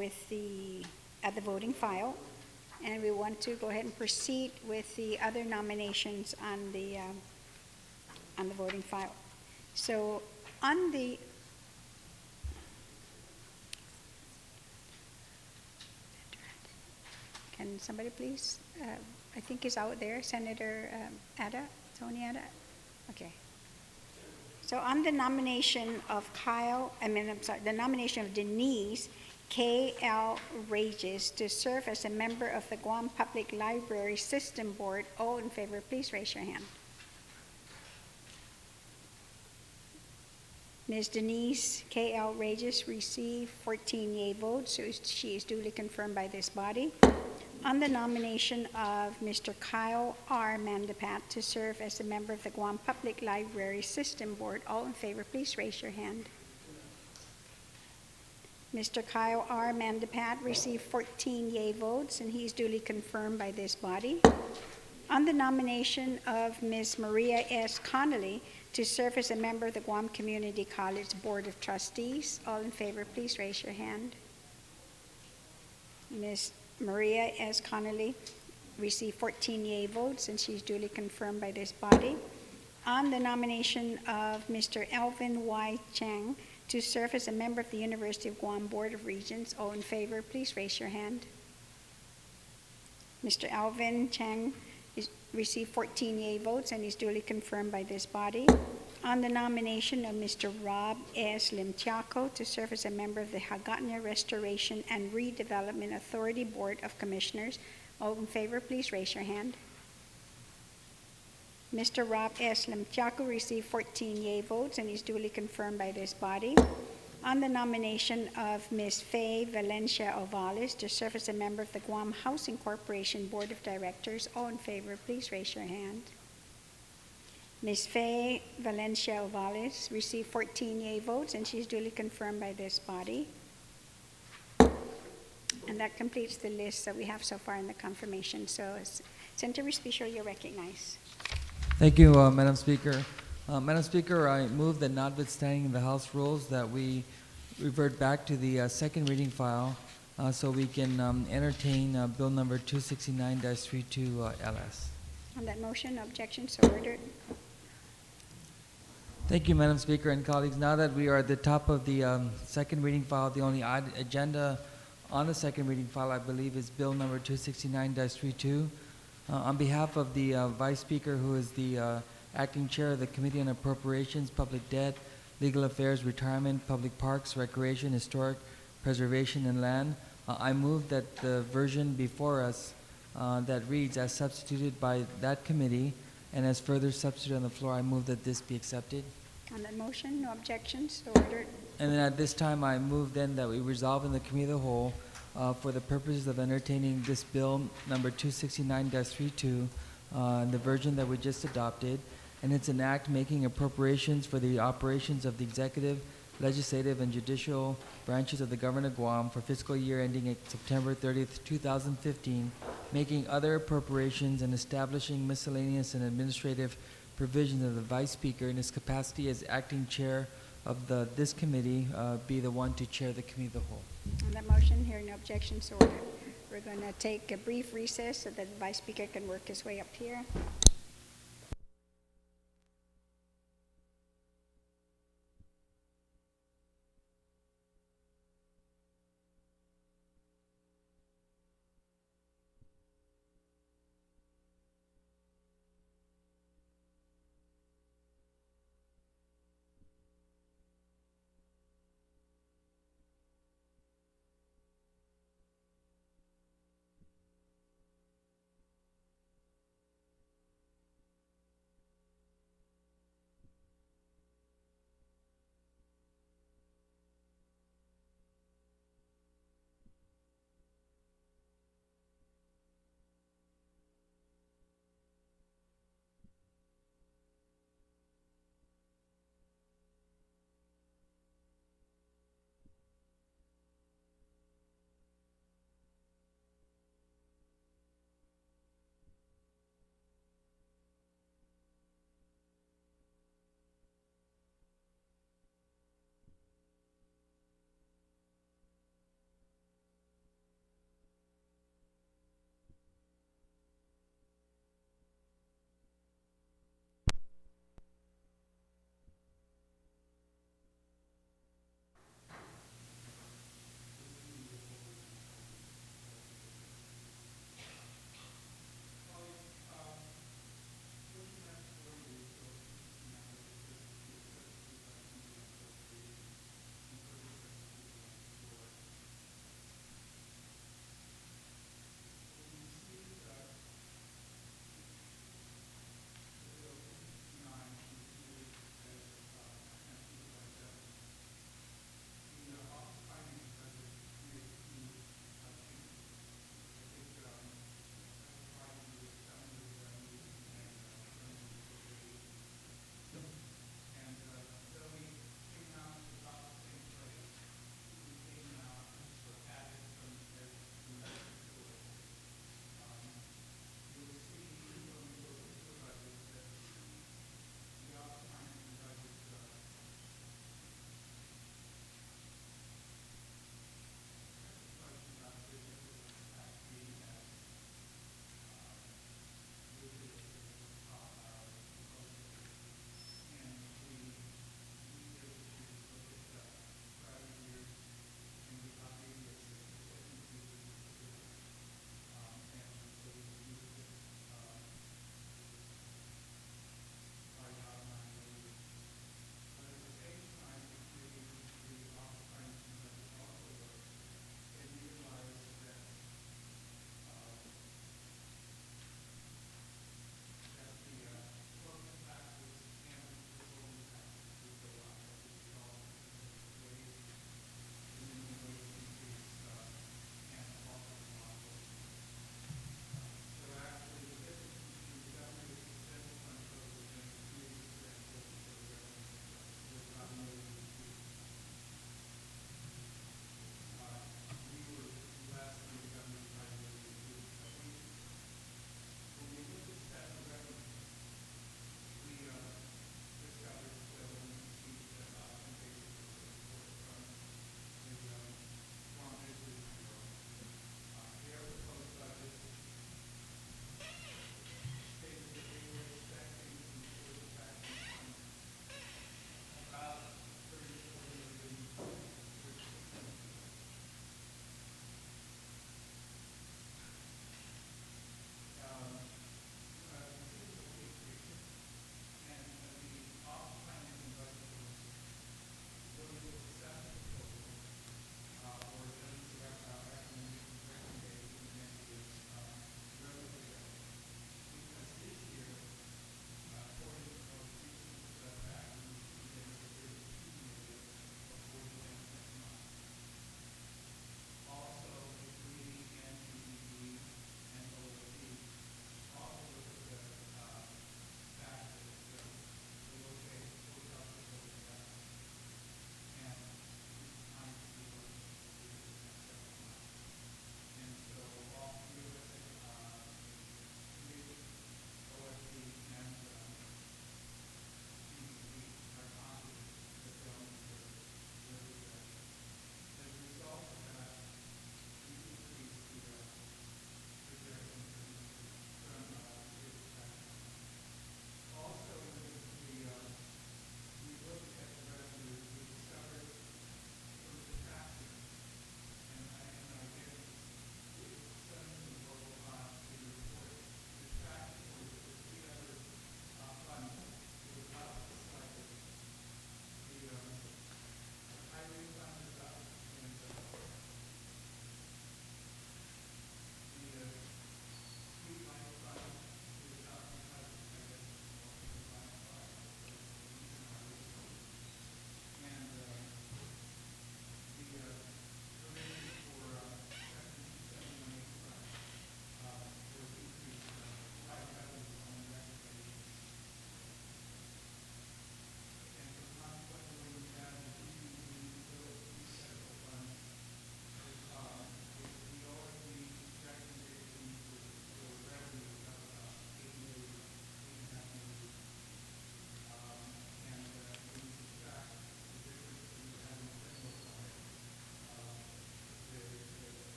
with the at the voting file, and we want to go ahead and proceed with the other nominations on the voting file. So on the can somebody please? I think he's out there, Senator Ada, Tony Ada. Okay. So on the nomination of the nomination of Denise K.L. Regis to serve as a member of the Guam Public Library System Board, all in favor, please raise your hand. Ms. Denise K.L. Regis received 14 yea votes, so she is duly confirmed by this body. On the nomination of Mr. Kyle R. Mandapat to serve as a member of the Guam Public Library System Board, all in favor, please raise your hand. Mr. Kyle R. Mandapat received 14 yea votes, and he's duly confirmed by this body. On the nomination of Ms. Maria S. Connolly to serve as a member of the Guam Community College Board of Trustees, all in favor, please raise your hand. Ms. Maria S. Connolly received 14 yea votes, and she's duly confirmed by this body. On the nomination of Mr. Alvin Y. Chang to serve as a member of the University of Guam Board of Regents, all in favor, please raise your hand. Mr. Alvin Chang received 14 yea votes, and is duly confirmed by this body. On the nomination of Mr. Rob S. Limtiaco to serve as a member of the Hagatna Restoration and Redevelopment Authority Board of Commissioners, all in favor, please raise your hand. Mr. Rob S. Limtiaco received 14 yea votes, and is duly confirmed by this body. On the nomination of Ms. Faye Valencia Ovales to serve as a member of the Guam Housing Corporation Board of Directors, all in favor, please raise your hand. Ms. Faye Valencia Ovales received 14 yea votes, and she's duly confirmed by this body. And that completes the list that we have so far in the confirmation. So, Senator Respicio, you're recognized. Thank you, Madam Speaker. Madam Speaker, I move that notwithstanding the House rules that we revert back to the second reading file so we can entertain Bill number 269-32 LS. On that motion, no objection, so ordered. Thank you, Madam Speaker and colleagues. Now that we are at the top of the second reading file, the only agenda on the second reading file, I believe, is Bill number 269-32. On behalf of the Vice Speaker, who is the Acting Chair of the Committee on Appropriations, Public Debt, Legal Affairs, Retirement, Public Parks, Recreation, Historic Preservation, and Land, I move that the version before us that reads as substituted by that committee and as further substituted on the floor, I move that this be accepted. On that motion, no objections, so ordered. And then at this time, I move then that we resolve in the Committee of the Whole for the purposes of entertaining this bill number 269-32, the version that we just adopted, and it's an act making appropriations for the operations of the executive, legislative, and judicial branches of the government of Guam for fiscal year ending at September 30th, 2015, making other appropriations and establishing miscellaneous and administrative provisions of the Vice Speaker in his capacity as acting chair of this committee be the one to chair the Committee of the Whole. On that motion, hearing no objections, so ordered. We're going to take a brief recess so that the Vice Speaker can work his way up here.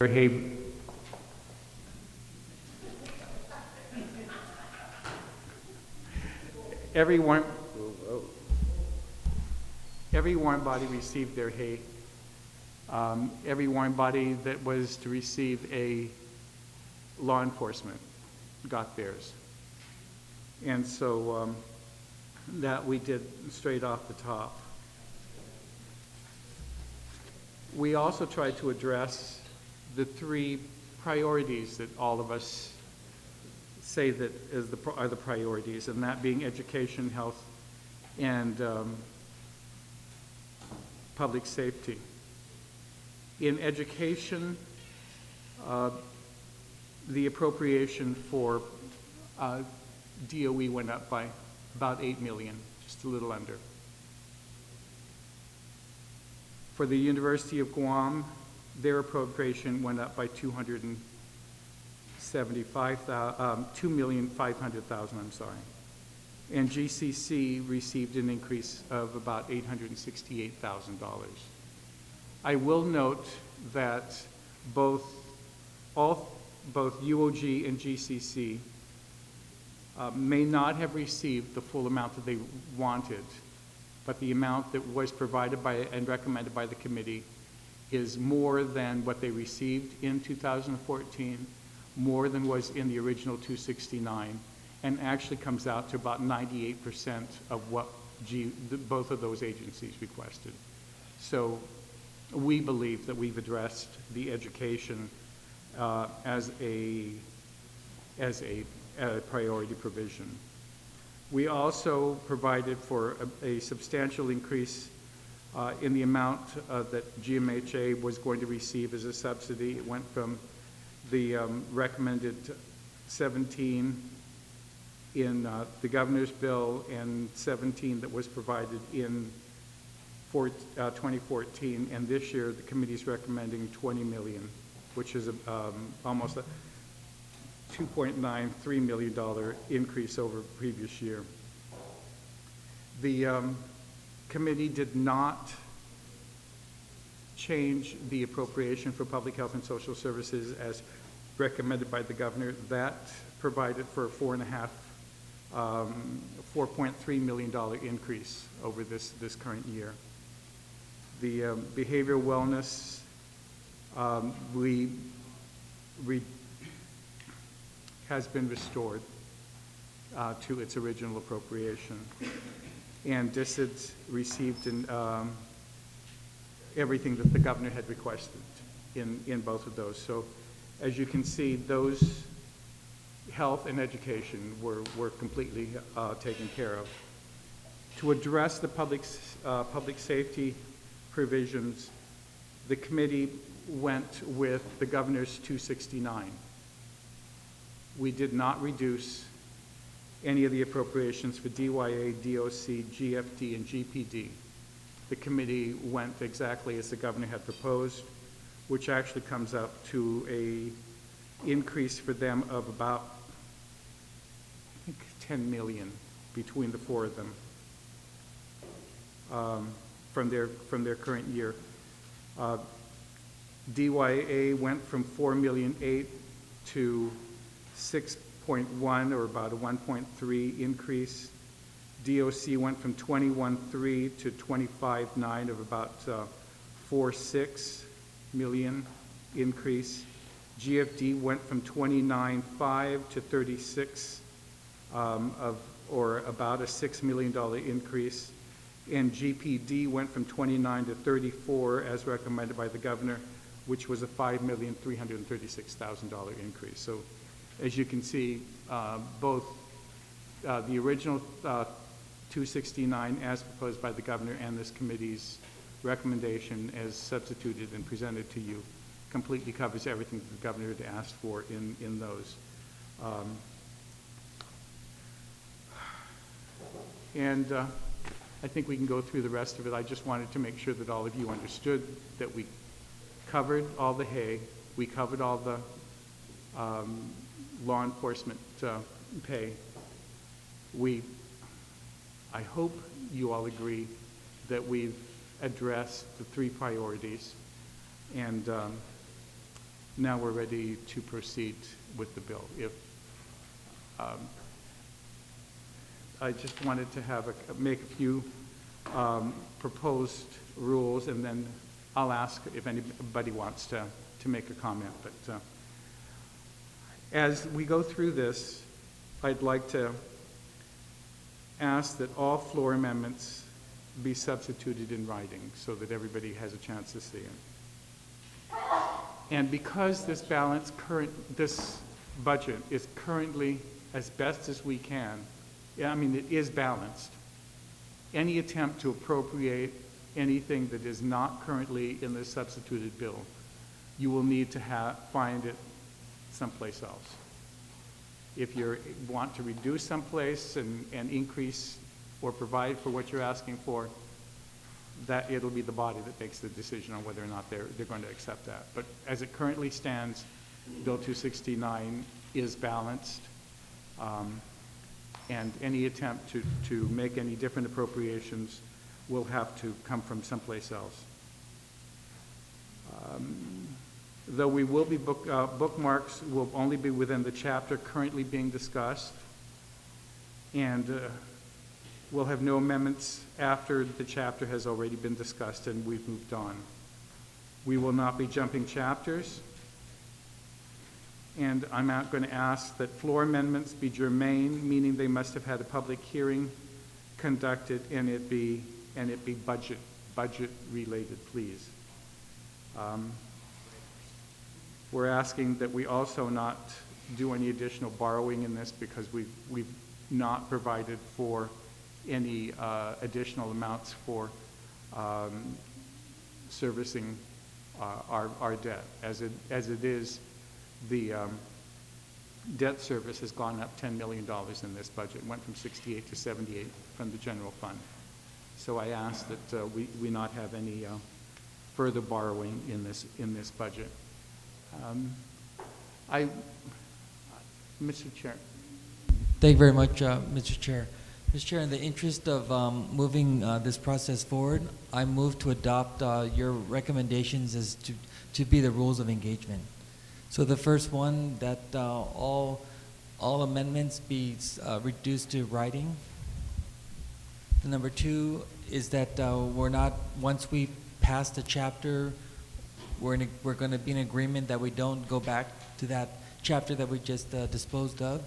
hay. Every warrant body received their hay. Every warrant body that was to receive a law enforcement got theirs. And so that we did straight off the top. We also tried to address the three priorities that all of us say that are the priorities, and that being education, health, and public safety. In education, the appropriation for DOE went up by about $8 million, just a little under. For the University of Guam, their appropriation went up by $2,500,000, I'm sorry. And GCC received an increase of about $868,000. I will note that both UOG and GCC may not have received the full amount that they wanted, but the amount that was provided by and recommended by the committee is more than what they received in 2014, more than was in the original 269, and actually comes out to about 98% of what both of those agencies requested. So we believe that we've addressed the education as a priority provision. We also provided for a substantial increase in the amount that GMHA was going to receive as a subsidy. It went from the recommended 17 in the governor's bill and 17 that was provided in 2014, and this year the committee is recommending 20 million, which is almost a $2.93 million increase over previous year. The committee did not change the appropriation for public health and social services as recommended by the governor. That provided for a $4.3 million increase over this current year. The behavioral wellness, has been restored to its original appropriation. And DISIDS received everything that the governor had requested in both of those. So as you can see, those health and education were completely taken care of. To address the public safety provisions, the committee went with the governor's 269. We did not reduce any of the appropriations for DYA, DOC, GFD, and GPD. The committee went exactly as the governor had proposed, which actually comes up to a increase for them of about, I think, 10 million between the four of them from their current year. DYA went from 4,000,008 to 6.1, or about a 1.3 increase. DOC went from 21.3 to 25.9, of about 4.6 million increase. GFD went from 29.5 to 36, or about a $6 million increase. And GPD went from 29 to 34 as recommended by the governor, which was a $5,336,000 increase. So as you can see, both the original 269 as proposed by the governor and this committee's recommendation as substituted and presented to you completely covers everything that the governor had asked for in those. I think we can go through the rest of it. I just wanted to make sure that all of you understood that we covered all the hay, we covered all the law enforcement pay. I hope you all agree that we've addressed the three priorities, and now we're ready to proceed with the bill. I just wanted to make a few proposed rules, and then I'll ask if anybody wants to make a comment. But as we go through this, I'd like to ask that all floor amendments be substituted in writing so that everybody has a chance to see it. And because this budget is currently, as best as we can, it is balanced. Any attempt to appropriate anything that is not currently in the substituted bill, you will need to find it someplace else. If you want to reduce someplace and increase or provide for what you're asking for, that it'll be the body that makes the decision on whether or not they're going to accept that. But as it currently stands, Bill 269 is balanced, and any attempt to make any different appropriations will have to come from someplace else. Though we will be bookmarks will only be within the chapter currently being discussed, and we'll have no amendments after the chapter has already been discussed and we've moved on. We will not be jumping chapters, and I'm not going to ask that floor amendments be germane, meaning they must have had a public hearing conducted and it be budget related, please. We're asking that we also not do any additional borrowing in this because we've not provided for any additional amounts for servicing our debt. As it is, the debt service has gone up $10 million in this budget. It went from 68 to 78 from the general fund. So I ask that we not have any further borrowing in this budget. Mr. Chair. Thank you very much, Mr. Chair. Mr. Chair, in the interest of moving this process forward, I move to adopt your recommendations as to be the rules of engagement. So the first one, that all amendments be reduced to writing. The number two is that we're not, once we pass the chapter, we're going to be in agreement that we don't go back to that chapter that we just disposed of.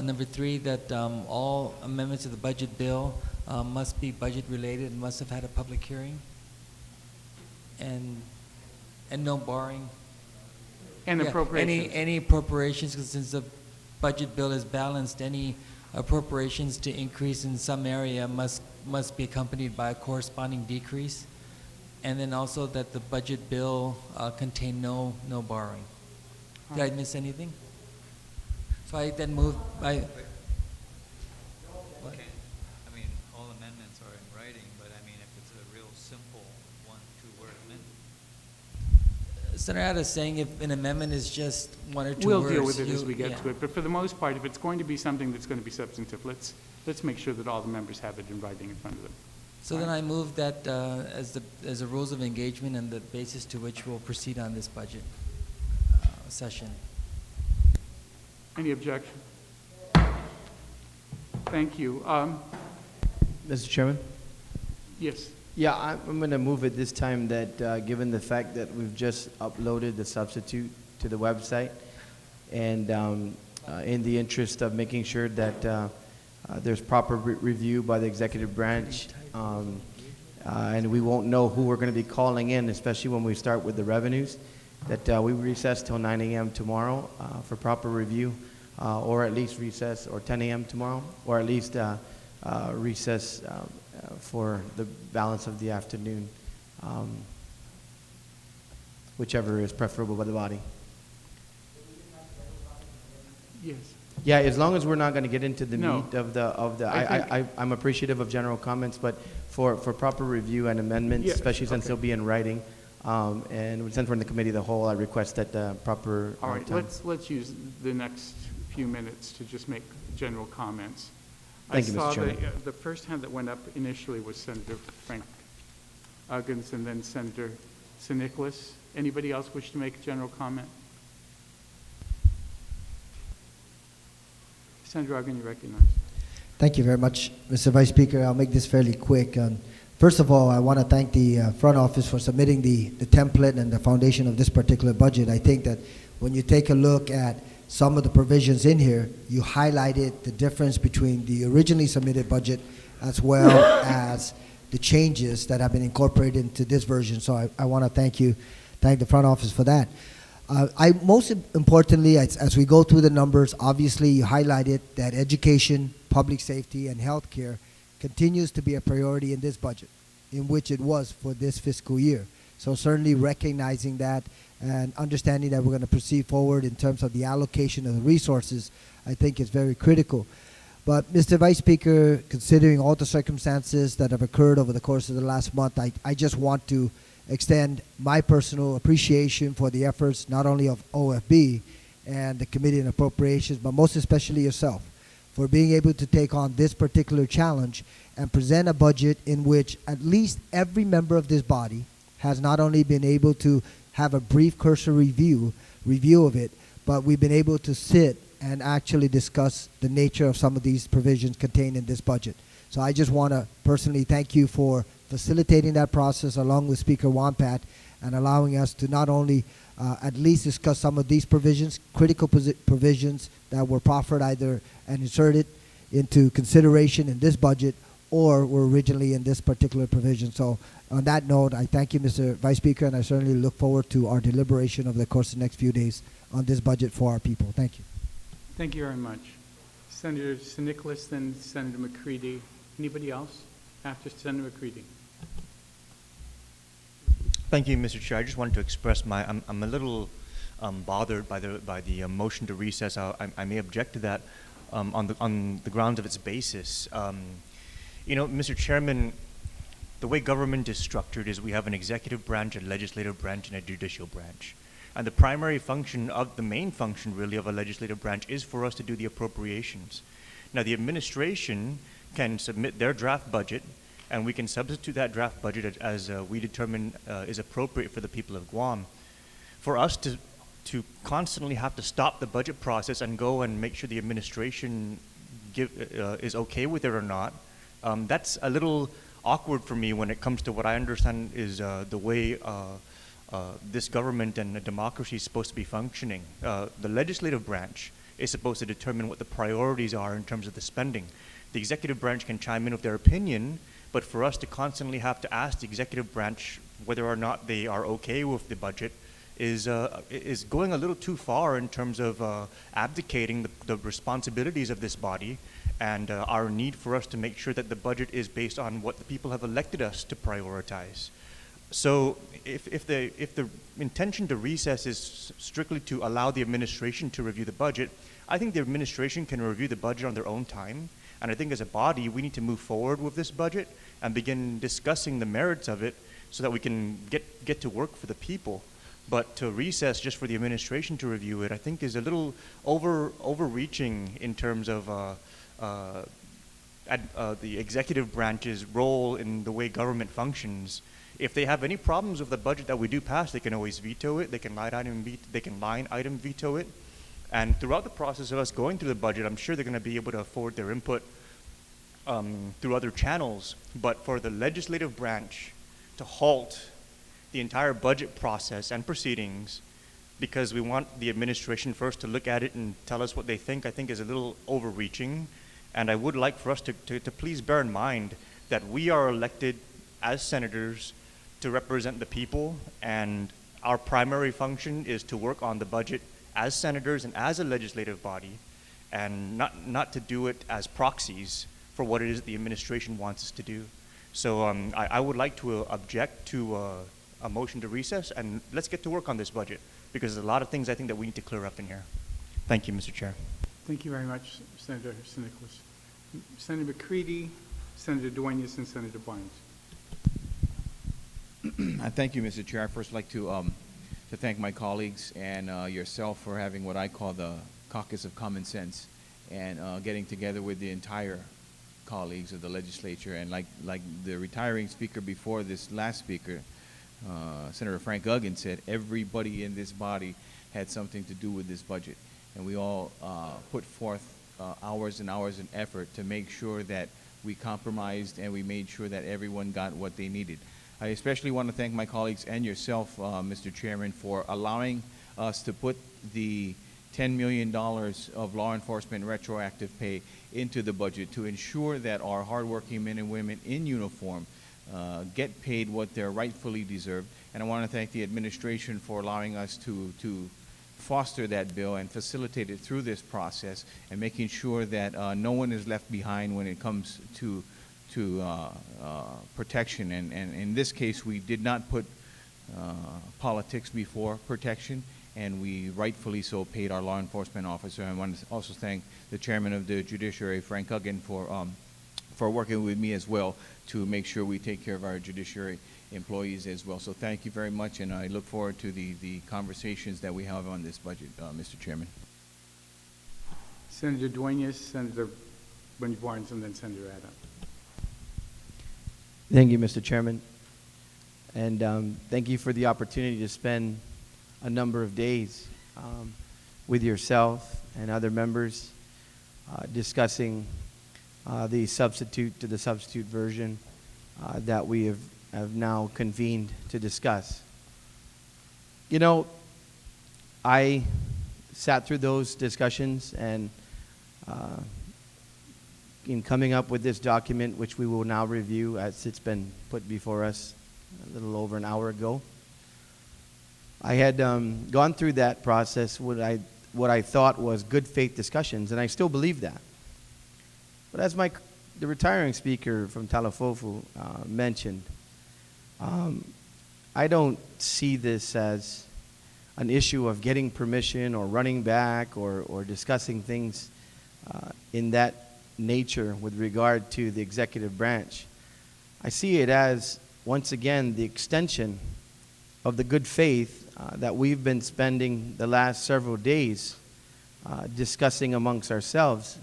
Number three, that all amendments to the budget bill must be budget related and must have had a public hearing, and no borrowing. And appropriations. Any appropriations, because since the budget bill is balanced, any appropriations to increase in some area must be accompanied by a corresponding decrease. And then also that the budget bill contain no borrowing. Did I miss anything? So I then move. Okay. I mean, all amendments are in writing, but I mean, if it's a real simple 1-2 word amendment. Senator Ada is saying if an amendment is just 1 or 2 we'll words. Deal with it as we get to it. But for the most part, if it's going to be something that's going to be substantive, let's make sure that all the members have it in writing in front of them. So then I move that as the rules of engagement and the basis to which we'll proceed on this budget session. Any objection? Thank you. Mr. Chairman? Yes. Yeah, I'm going to move it this time that given the fact that we've just uploaded the substitute to the website, and in the interest of making sure that there's proper review by the executive branch, and we won't know who we're going to be calling in, especially when we start with the revenues, that we recess till 9 a.m. tomorrow for proper review, or at least recess, or 10 a.m. tomorrow, or at least recess for the balance of the afternoon, whichever is preferable by the body. Yes. Yeah, as long as we're not going to get into the No. meat of the, I'm appreciative of general comments, but for proper review and amendments, Yeah, especially since okay. they'll be in writing, and since we're in the committee of the whole, I request that proper All right. time. Let's use the next few minutes to just make general comments. Thank you, Mr. I saw Chairman. the first hand that went up initially was Senator Frank Uggins and then Senator St. Nicholas. Anybody else wish to make a general comment? Senator Ogden, you recognize. Thank you very much, Mr. Vice Speaker. I'll make this fairly quick. First of all, I want to thank the front office for submitting the template and the foundation of this particular budget. I think that when you take a look at some of the provisions in here, you highlighted the difference between the originally submitted budget as well as the changes that have been incorporated into this version. So I want to thank the front office for that. Most importantly, as we go through the numbers, obviously you highlighted that education, public safety, and healthcare continues to be a priority in this budget, in which it was for this fiscal year. So certainly recognizing that and understanding that we're going to proceed forward in terms of the allocation of the resources, I think is very critical. But Mr. Vice Speaker, considering all the circumstances that have occurred over the course of the last month, I just want to extend my personal appreciation for the efforts not only of OFB and the Committee on Appropriations, but most especially yourself, for being able to take on this particular challenge and present a budget in which at least every member of this body has not only been able to have a brief cursory review of it, but we've been able to sit and actually discuss the nature of some of these provisions contained in this budget. So I just want to personally thank you for facilitating that process along with Speaker Wampat and allowing us to not only at least discuss some of these provisions, critical provisions that were proffered either and inserted into consideration in this budget or were originally in this particular provision. So on that note, I thank you, Mr. Vice Speaker, and I certainly look forward to our deliberation over the course of the next few days on this budget for our people. Thank you. Thank you very much. Senator St. Nicholas, then Senator McCready. Anybody else after Senator McCready? Thank you, Mr. Chair. I just wanted to express I'm a little bothered by the motion to recess. I may object to that on the grounds of its basis. You know, Mr. Chairman, the way government is structured is we have an executive branch, a legislative branch, and a judicial branch. And the primary function of the main function really of a legislative branch is for us to do the appropriations. Now the administration can submit their draft budget and we can substitute that draft budget as we determine is appropriate for the people of Guam. For us to constantly have to stop the budget process and go and make sure the administration is okay with it or not, that's a little awkward for me when it comes to what I understand is the way this government and the democracy is supposed to be functioning. The legislative branch is supposed to determine what the priorities are in terms of the spending. The executive branch can chime in with their opinion, but for us to constantly have to ask the executive branch whether or not they are okay with the budget is going a little too far in terms of abdicating the responsibilities of this body and our need for us to make sure that the budget is based on what the people have elected us to prioritize. So if the intention to recess is strictly to allow the administration to review the budget, I think the administration can review the budget on their own time. And I think as a body, we need to move forward with this budget and begin discussing the merits of it so that we can get to work for the people. But to recess just for the administration to review it, I think is a little overreaching in terms of the executive branch's role in the way government functions. If they have any problems with the budget that we do pass, they can always veto it. They can line item veto it. And throughout the process of us going through the budget, I'm sure they're going to be able to afford their input through other channels. But for the legislative branch to halt the entire budget process and proceedings because we want the administration first to look at it and tell us what they think, I think is a little overreaching. And I would like for us to please bear in mind that we are elected as senators to represent the people, and our primary function is to work on the budget as senators and as a legislative body, and not to do it as proxies for what it is the administration wants us to do. So I would like to object to a motion to recess, and let's get to work on this budget, because there's a lot of things I think that we need to clear up in here. Thank you, Mr. Chair. Thank you very much, Senator St. Nicholas. Senator McCready, Senator Duenas, and Senator Barnes. Thank you, Mr. Chair. I'd first like to thank my colleagues and yourself for having what I call the caucus of common sense and getting together with the entire colleagues of the legislature. And like the retiring speaker before this last speaker, Senator Frank Uggin said, everybody in this body had something to do with this budget. And we all put forth hours and hours and effort to make sure that we compromised and we made sure that everyone got what they needed. I especially want to thank my colleagues and yourself, Mr. Chairman, for allowing us to put the $10 million of law enforcement retroactive pay into the budget to ensure that our hardworking men and women in uniform get paid what they're rightfully deserved. And I want to thank the administration for allowing us to foster that bill and facilitate it through this process and making sure that no one is left behind when it comes to protection. And in this case, we did not put politics before protection, and we rightfully so paid our law enforcement officer. I want to also thank the chairman of the judiciary, Frank Huggan, for working with me as well to make sure we take care of our judiciary employees as well. So thank you very much, and I look forward to the conversations that we have on this budget, Mr. Chairman. Senator Duenas, Senator Bunny Barnes, and then Senator Adams. Thank you, Mr. Chairman. And thank you for the opportunity to spend a number of days with yourself and other members discussing the substitute to the substitute version that we have now convened to discuss. You know, I sat through those discussions, and in coming up with this document, which we will now review as it's been put before us a little over an hour ago, I had gone through that process, what I thought was good faith discussions, and I still believe that. But as the retiring speaker from Talafofu mentioned, I don't see this as an issue of getting permission or running back or discussing things in that nature with regard to the executive branch. I see it as, once again, the extension of the good faith that we've been spending the last several days discussing amongst ourselves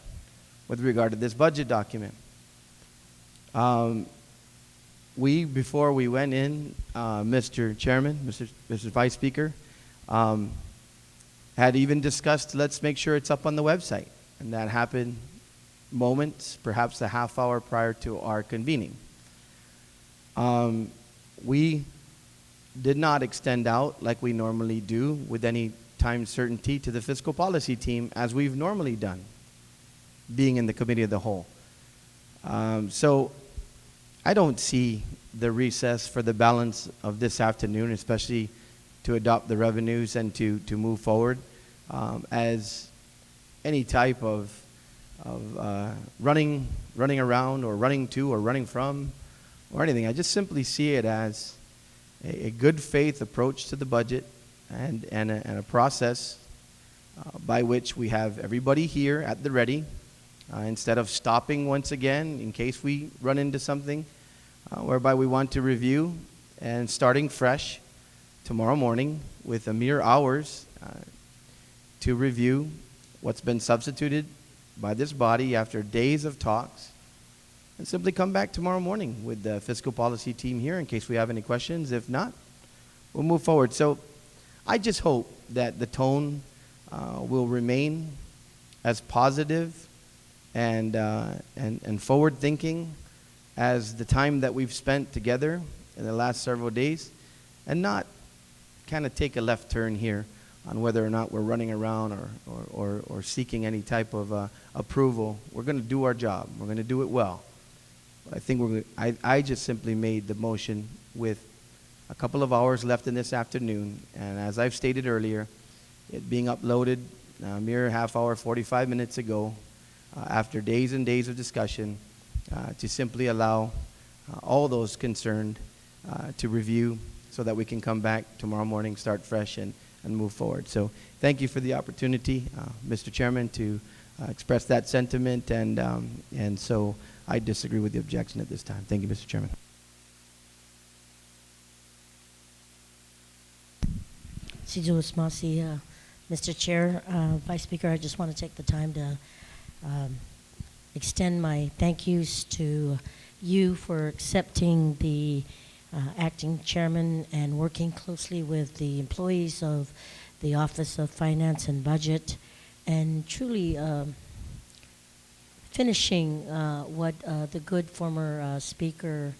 with regard to this budget document. Before we went in, Mr. Chairman, Mr. Vice Speaker, had even discussed, let's make sure it's up on the website. And that happened moments, perhaps a half hour prior to our convening. We did not extend out like we normally do with any time certainty to the fiscal policy team as we've normally done, being in the committee of the whole. So I don't see the recess for the balance of this afternoon, especially to adopt the revenues and to move forward, as any type of running around or running to or running from or anything. I just simply see it as a good faith approach to the budget and a process by which we have everybody here at the ready, instead of stopping once again in case we run into something, whereby we want to review and starting fresh tomorrow morning with a mere hours to review what's been substituted by this body after days of talks, and simply come back tomorrow morning with the fiscal policy team here in case we have any questions. If not, we'll move forward. So I just hope that the tone will remain as positive and forward-thinking as the time that we've spent together in the last several days, and not kind of take a left turn here on whether or not we're running around or seeking any type of approval. We're going to do our job. We're going to do it well. But I think I just simply made the motion with a couple of hours left in this afternoon, and as I've stated earlier, it being uploaded a mere half hour, 45 minutes ago, after days and days of discussion, to simply allow all those concerned to review so that we can come back tomorrow morning, start fresh, and move forward. So thank you for the opportunity, Mr. Chairman, to express that sentiment, and so I disagree with the objection at this time. Thank you, Mr. Chairman. Mr. Chair, Vice Speaker, I just want to take the time to extend my thank yous to you for accepting the acting chairman and working closely with the employees of the Office of Finance and Budget, and truly finishing what the good former speaker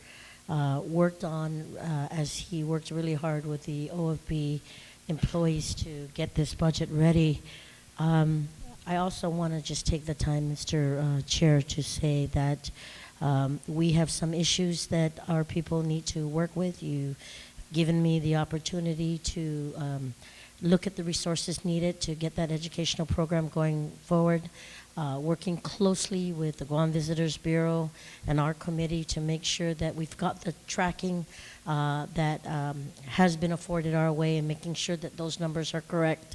worked on as he worked really hard with the OFB employees to get this budget ready. I also want to just take the time, Mr. Chair, to say that we have some issues that our people need to work with. You've given me the opportunity to look at the resources needed to get that educational program going forward, working closely with the Guam Visitors Bureau and our committee to make sure that we've got the tracking that has been afforded our way and making sure that those numbers are correct,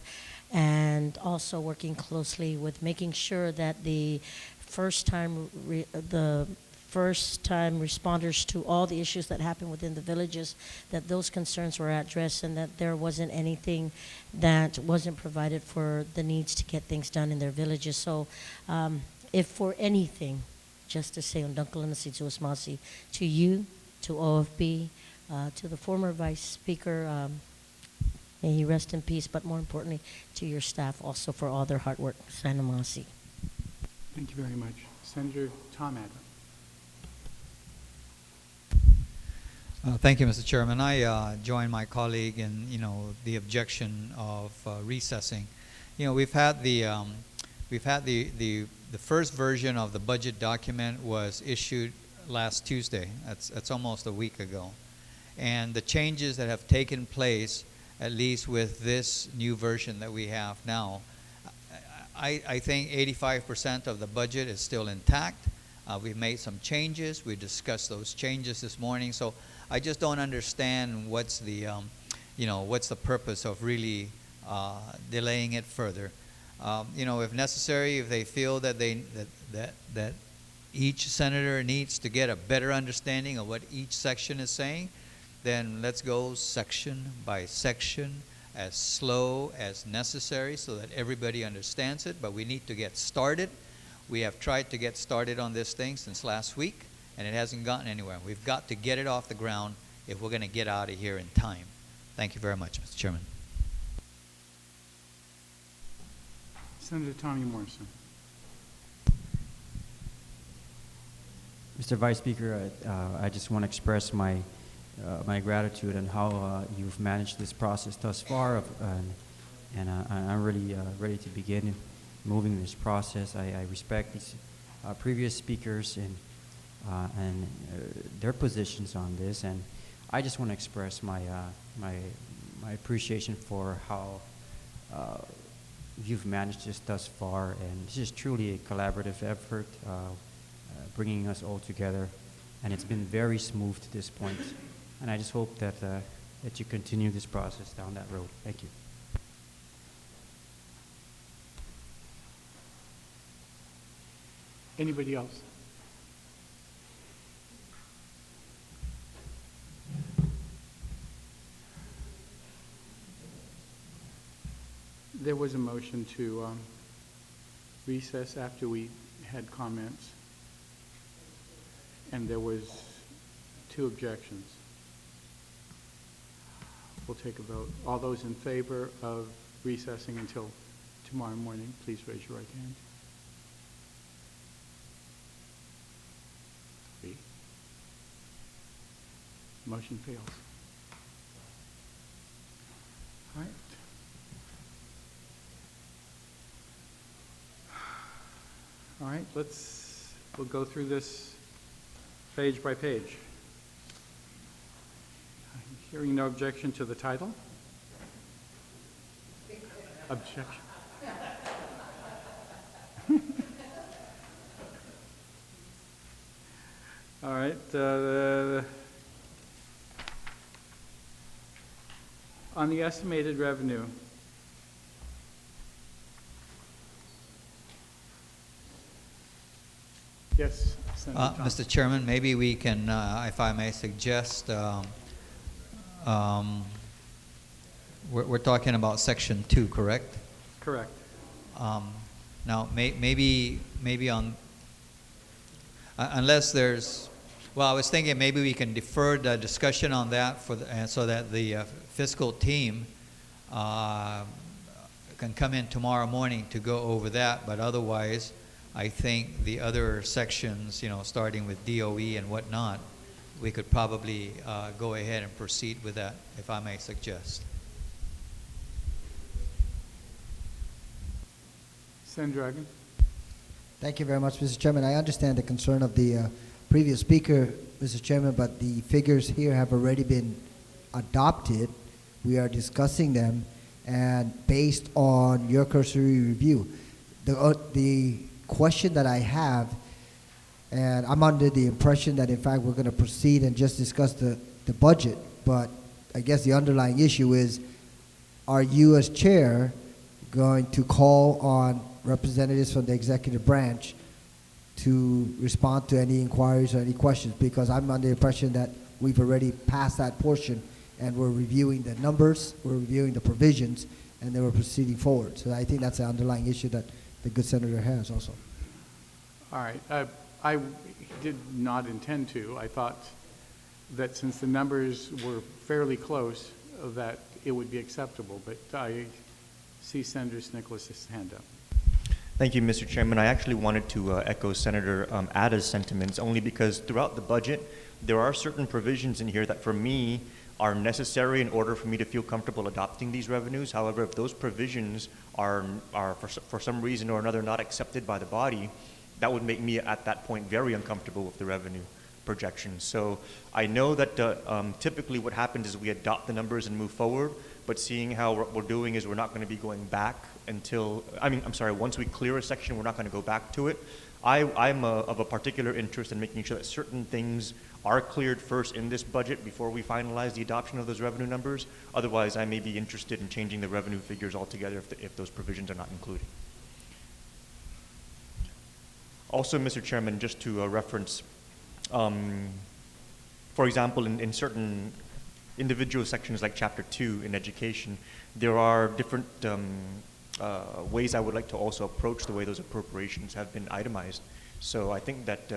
and also working closely with making sure that the first-time responders to all the issues that happen within the villages, that those concerns were addressed and that there wasn't anything that wasn't provided for the needs to get things done in their villages. So if for anything, just to say on Dunkalimasi to Usmasi, to you, to OFB, to the former Vice Speaker, may he rest in peace, but more importantly, to your staff also for all their hard work. Sanamasi. Thank you very much. Senator Tom Adler. Thank you, Mr. Chairman. I join my colleague in, the objection of recessing. We've had the first version of the budget document was issued last Tuesday. That's almost a week ago, and the changes that have taken place, at least with this new version that we have now, I think 85% of the budget is still intact. We've made some changes. We discussed those changes this morning. So I just don't understand what's the purpose of really delaying it further. If necessary, if they feel that that each senator needs to get a better understanding of what each section is saying, then let's go section by section, as slow as necessary so that everybody understands it. But we need to get started. We have tried to get started on this thing since last week, and it hasn't gotten anywhere. We've got to get it off the ground if we're going to get out of here in time. Thank you very much, Mr. Chairman. Senator Tommy Morrison. Mr. Vice Speaker, I just want to express my gratitude on how you've managed this process thus far, and I'm really ready to begin moving this process. I respect these previous speakers and their positions on this, and I just want to express my appreciation for how you've managed this thus far, and this is truly a collaborative effort, bringing us all together, and it's been very smooth to this point, and I just hope that that you continue this process down that road. Thank you. Anybody else? There was a motion to recess after we had comments, and there was 2 objections. We'll take a vote. All those in favor of recessing until tomorrow morning, please raise your right hand. 3. Motion fails. All right. All right, we'll go through this page by page. Hearing no objection to the title? Objection. All right. On the estimated revenue, yes, Senator Thompson. Mr. Chairman, maybe we can, if I may suggest, we're talking about Section 2, correct? Correct. Now, maybe on, unless there's, well, I was thinking maybe we can defer the discussion on that so that the fiscal team can come in tomorrow morning to go over that, but otherwise I think the other sections, you know, starting with DOE and whatnot, we could probably go ahead and proceed with that, if I may suggest. Senator Dragon? Thank you very much, Mr. Chairman. I understand the concern of the previous speaker, Mr. Chairman, but the figures here have already been adopted. We are discussing them, and based on your cursory review, the question that I have, and I'm under the impression that in fact we're going to proceed and just discuss the budget, but I guess the underlying issue is, are you as chair going to call on representatives from the executive branch to respond to any inquiries or any questions? Because I'm under the impression that we've already passed that portion and we're reviewing the numbers, we're reviewing the provisions, and then we're proceeding forward. So I think that's the underlying issue that the good senator has also. All right. I did not intend to. I thought that since the numbers were fairly close, that it would be acceptable. But I see Senator Nicholas's hand up. Thank you, Mr. Chairman. I actually wanted to echo Senator Ada's sentiments, only because throughout the budget, there are certain provisions in here that for me are necessary in order for me to feel comfortable adopting these revenues. However, if those provisions are for some reason or another not accepted by the body, that would make me at that point very uncomfortable with the revenue projections. So I know that typically what happens is we adopt the numbers and move forward, but seeing how what we're doing is we're not going to be going back until, once we clear a section, we're not going to go back to it. I'm of a particular interest in making sure that certain things are cleared first in this budget before we finalize the adoption of those revenue numbers. Otherwise, I may be interested in changing the revenue figures altogether if those provisions are not included. Also, Mr. Chairman, just to reference, for example, in certain individual sections like Chapter 2 in education, there are different ways I would like to also approach the way those appropriations have been itemized. So I think that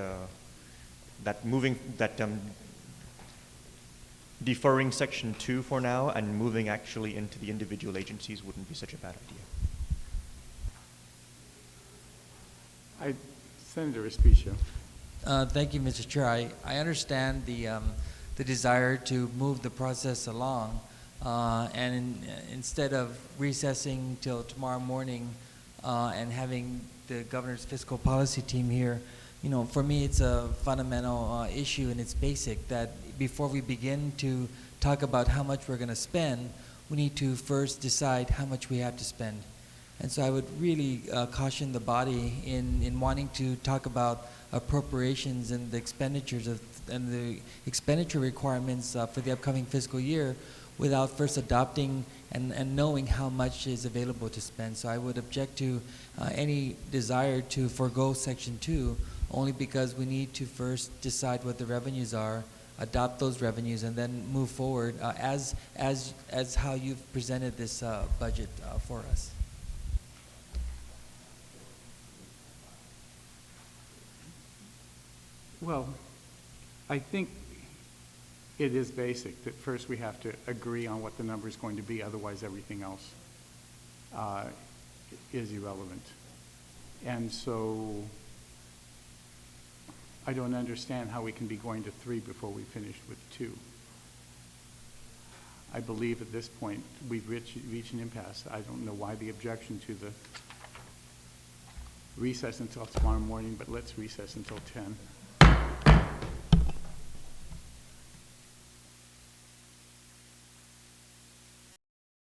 deferring Section 2 for now and moving actually into the individual agencies wouldn't be such a bad idea. Senator Respicio. Thank you, Mr. Chair. I understand the desire to move the process along, and instead of recessing till tomorrow morning and having the governor's fiscal policy team here, you know, for me it's a fundamental issue, and it's basic that before we begin to talk about how much we're going to spend, we need to first decide how much we have to spend. And so I would really caution the body in wanting to talk about appropriations and the expenditures and the expenditure requirements for the upcoming fiscal year without first adopting and knowing how much is available to spend. So I would object to any desire to forego Section 2 only because we need to first decide what the revenues are, adopt those revenues, and then move forward as how you've presented this budget for us. Well, I think it is basic that first we have to agree on what the number is going to be, otherwise everything else is irrelevant. And so I don't understand how we can be going to 3 before we finished with 2. I believe at this point we've reached an impasse. I don't know why the objection to the recess until tomorrow morning, but let's recess until 10.